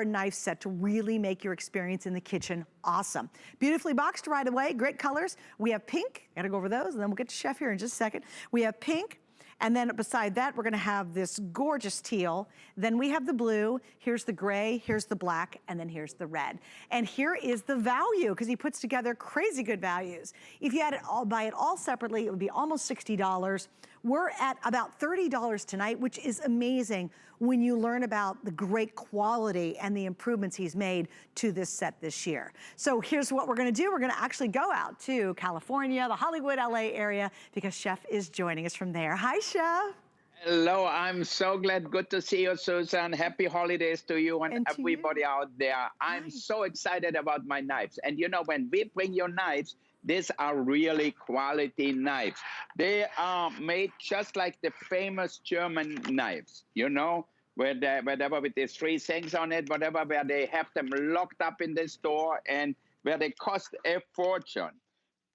knife set to really make your experience in the kitchen awesome. Beautifully boxed right away, great colors. We have pink, gotta go over those, and then we'll get to Chef here in just a second. We have pink, and then beside that, we're gonna have this gorgeous teal. Then we have the blue, here's the gray, here's the black, and then here's the red. And here is the value, because he puts together crazy good values. If you had it all, buy it all separately, it would be almost $60. We're at about $30 tonight, which is amazing when you learn about the great quality and the improvements he's made to this set this year. So here's what we're gonna do. We're gonna actually go out to California, the Hollywood, LA area, because Chef is joining us from there. Hi, Chef. Hello, I'm so glad. Good to see you, Susan. Happy holidays to you and to everybody out there. I'm so excited about my knives. And you know, when we bring your knives, these are really quality knives. They are made just like the famous German knives, you know, whatever with these 3 things on it, whatever, where they have them locked up in the store and where they cost a fortune.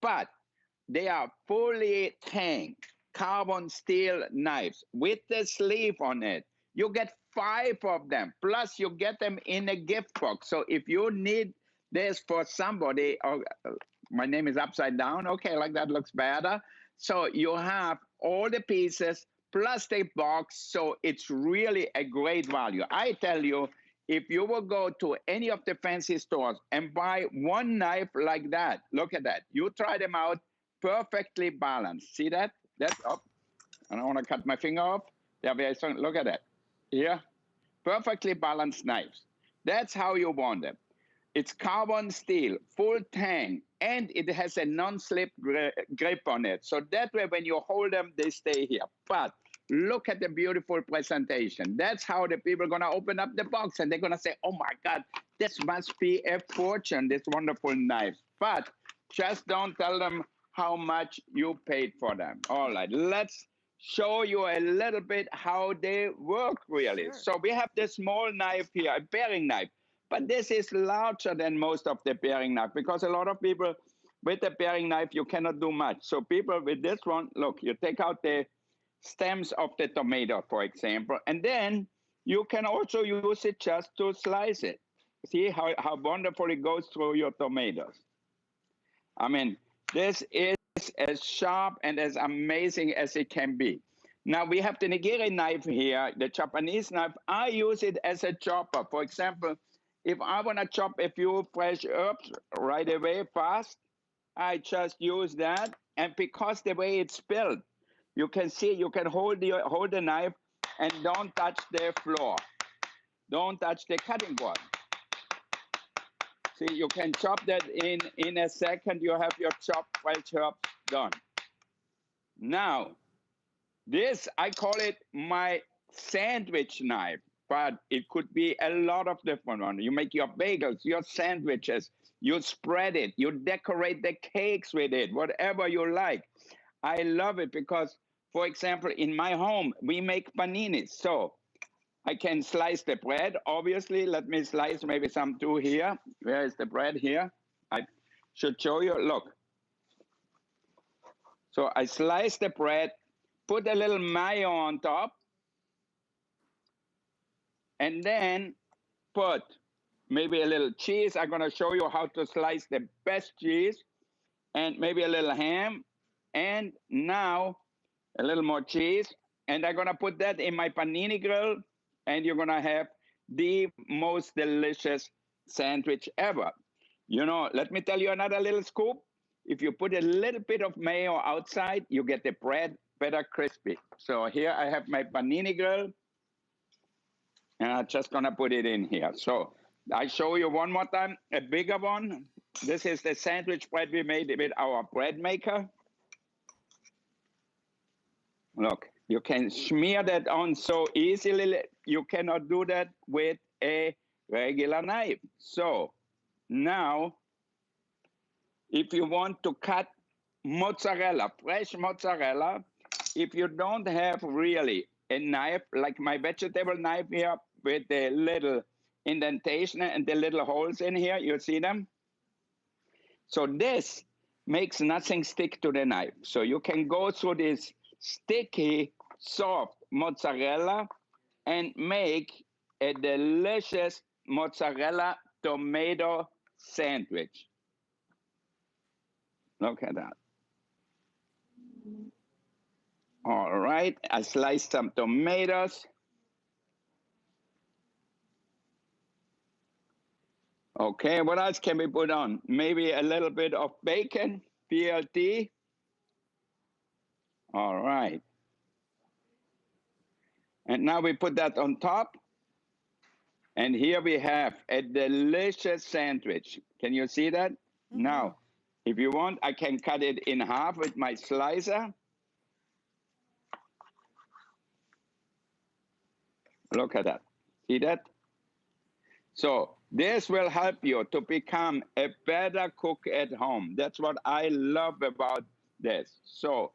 But they are fully tanked carbon steel knives with the sleeve on it. You get 5 of them, plus you get them in a gift box. So if you need this for somebody, my name is upside down. Okay, like that looks better. So you have all the pieces plus the box. So it's really a great value. I tell you, if you will go to any of the fancy stores and buy one knife like that, look at that. You try them out, perfectly balanced. See that? That's up. I don't want to cut my finger off. They're very strong. Look at that. Here, perfectly balanced knives. That's how you want them. It's carbon steel, full tang, and it has a non-slip grip on it. So that way, when you hold them, they stay here. But look at the beautiful presentation. That's how the people are going to open up the box, and they're going to say, oh, my God, this must be a fortune, this wonderful knives. But just don't tell them how much you paid for them. All right, let's show you a little bit how they work, really. Sure. So we have this small knife here, a paring knife. But this is larger than most of the paring knife because a lot of people with the paring knife, you cannot do much. So people with this one, look, you take out the stems of the tomato, for example, and then you can also use it just to slice it. See how wonderful it goes through your tomatoes. I mean, this is as sharp and as amazing as it can be. Now we have the nigiri knife here, the Japanese knife. I use it as a chopper. For example, if I want to chop a few fresh herbs right away fast, I just use that. And because the way it's built, you can see, you can hold the knife and don't touch the floor. Don't touch the cutting board. See, you can chop that in a second. You have your chopped fresh herbs done. Now, this, I call it my sandwich knife. But it could be a lot of different ones. You make your bagels, your sandwiches, you spread it, you decorate the cakes with it, whatever you like. I love it because, for example, in my home, we make paninis. So I can slice the bread, obviously. Let me slice maybe some too here. Where is the bread here? I should show you, look. So I slice the bread, put a little mayo on top, and then put maybe a little cheese. I'm going to show you how to slice the best cheese, and maybe a little ham, and now a little more cheese. And I'm going to put that in my panini grill, and you're going to have the most delicious sandwich ever. You know, let me tell you another little scoop. If you put a little bit of mayo outside, you get the bread better crispy. So here I have my panini grill. And I'm just going to put it in here. So I show you one more time, a bigger one. This is the sandwich bread we made with our bread maker. Look, you can smear that on so easily. You cannot do that with a regular knife. So now, if you want to cut mozzarella, fresh mozzarella. If you don't have really a knife, like my vegetable knife here with the little indentation and the little holes in here, you see them? So this makes nothing stick to the knife. So you can go through this sticky, soft mozzarella and make a delicious mozzarella tomato sandwich. Look at that. All right, I sliced some tomatoes. Okay, what else can we put on? Maybe a little bit of bacon, BLT. All right. And now we put that on top. And here we have a delicious sandwich. Can you see that? Mm-hmm. Now, if you want, I can cut it in half with my slicer. Look at that. See that? So this will help you to become a better cook at home. That's what I love about this. So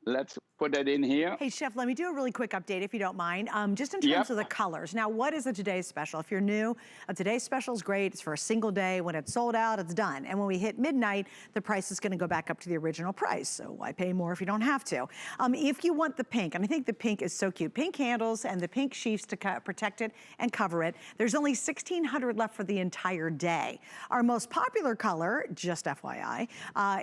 let's put it in here. Hey, Chef, let me do a really quick update, if you don't mind, just in terms of the colors. Now, what is a today's special? If you're new, a today's special is great. It's for a single day. When it's sold out, it's done. And when we hit midnight, the price is going to go back up to the original price. So why pay more if you don't have to? If you want the pink, and I think the pink is so cute, pink handles and the pink sheaths to protect it and cover it. There's only 1,600 left for the entire day. Our most popular color, just FYI,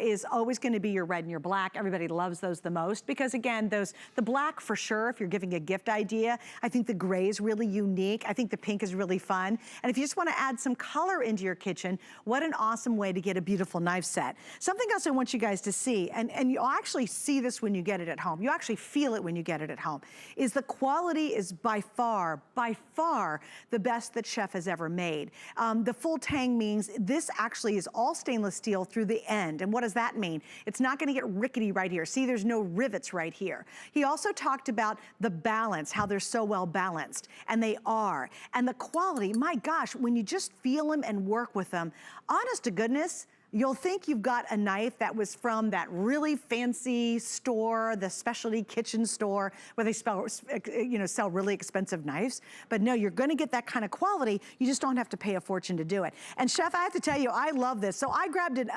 is always going to be your red and your black. Everybody loves those the most because, again, the black for sure, if you're giving a gift idea. I think the gray is really unique. I think the pink is really fun. And if you just want to add some color into your kitchen, what an awesome way to get a beautiful knife set. Something else I want you guys to see, and you'll actually see this when you get it at home. You actually feel it when you get it at home, is the quality is by far the best that Chef has ever made. The full tang means this actually is all stainless steel through the end. And what does that mean? It's not going to get rickety right here. See, there's no rivets right here. He also talked about the balance, how they're so well balanced, and they are. And the quality, my gosh, when you just feel them and work with them, honest to goodness, you'll think you've got a knife that was from that really fancy store, the specialty kitchen store where they sell really expensive knives. But no, you're gonna get that kind of quality. You just don't have to pay a fortune to do it. And Chef, I have to tell you, I love this. So I grabbed it,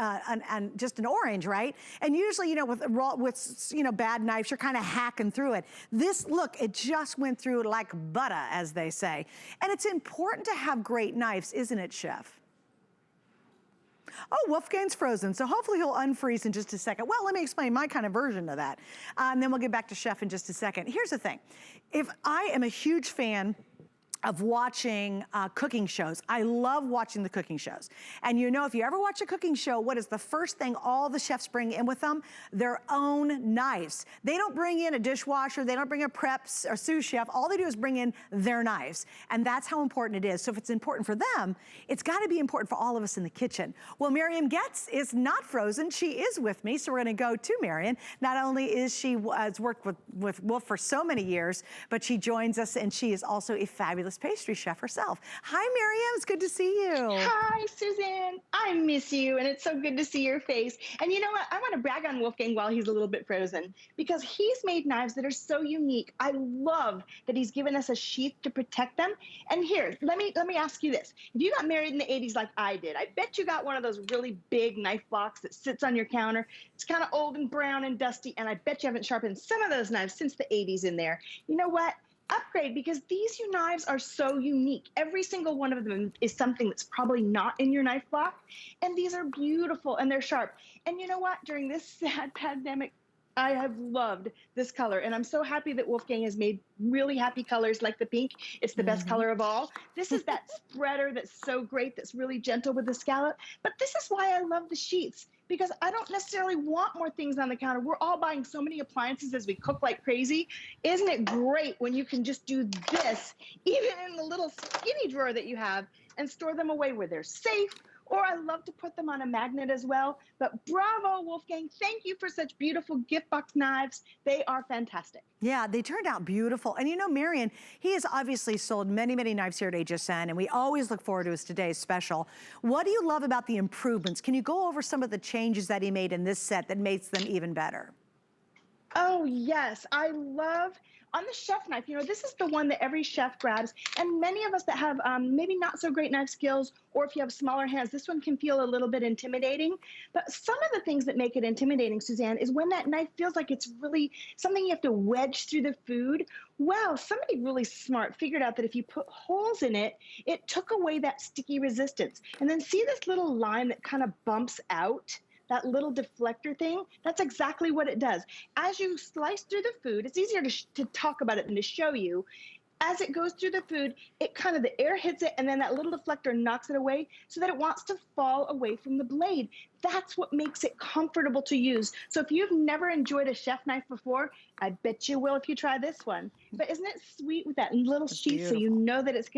just an orange, right? And usually, with bad knives, you're kind of hacking through it. This, look, it just went through like butter, as they say. And it's important to have great knives, isn't it, Chef? Oh, Wolfgang's frozen, so hopefully he'll unfreeze in just a second. Well, let me explain my kind of version of that. And then we'll get back to Chef in just a second. Here's the thing. If I am a huge fan of watching cooking shows. I love watching the cooking shows. And if you ever watch a cooking show, what is the first thing all the chefs bring in with them? Their own knives. They don't bring in a dishwasher, they don't bring a prep or sous chef. All they do is bring in their knives. And that's how important it is. So if it's important for them, it's gotta be important for all of us in the kitchen. Well, Miriam Getz is not frozen, she is with me. So we're gonna go to Miriam. Not only is she has worked with Wolf for so many years, but she joins us and she is also a fabulous pastry chef herself. Hi, Miriam, it's good to see you. Hi, Suzanne. I miss you, and it's so good to see your face. And you know what? I want to brag on Wolfgang while he's a little bit frozen, because he's made knives that are so unique. I love that he's given us a sheath to protect them. And here, let me ask you this. If you got married in the 80s like I did, I bet you got one of those really big knife blocks that sits on your counter. It's kind of old and brown and dusty, and I bet you haven't sharpened some of those knives since the 80s in there. You know what? Upgrade, because these knives are so unique. Every single one of them is something that's probably not in your knife block, and these are beautiful and they're sharp. And you know what? During this sad pandemic, I have loved this color, and I'm so happy that Wolfgang has made really happy colors like the pink. It's the best color of all. This is that spreader that's so great, that's really gentle with the scallop. But this is why I love the sheets, because I don't necessarily want more things on the counter. We're all buying so many appliances as we cook like crazy. Isn't it great when you can just do this, even in the little skinny drawer that you have, and store them away where they're safe, or I love to put them on a magnet as well. But bravo, Wolfgang. Thank you for such beautiful gift box knives. They are fantastic. Yeah, they turned out beautiful. And you know, Marion, he has obviously sold many, many knives here at HSN, and we always look forward to his today's special. What do you love about the improvements? Can you go over some of the changes that he made in this set that makes them even better? Oh, yes. I love on the chef knife, you know, this is the one that every chef grabs. And many of us that have maybe not so great knife skills, or if you have smaller hands, this one can feel a little bit intimidating. But some of the things that make it intimidating, Suzanne, is when that knife feels like it's really something you have to wedge through the food. Well, somebody really smart figured out that if you put holes in it, it took away that sticky resistance. And then see this little line that kind of bumps out? That little deflector thing, that's exactly what it does. As you slice through the food, it's easier to talk about it than to show you. As it goes through the food, it kind of, the air hits it, and then that little deflector knocks it away so that it wants to fall away from the blade. That's what makes it comfortable to use. So if you've never enjoyed a chef knife before, I bet you will if you try this one. But isn't it sweet with that little sheath so you know that it's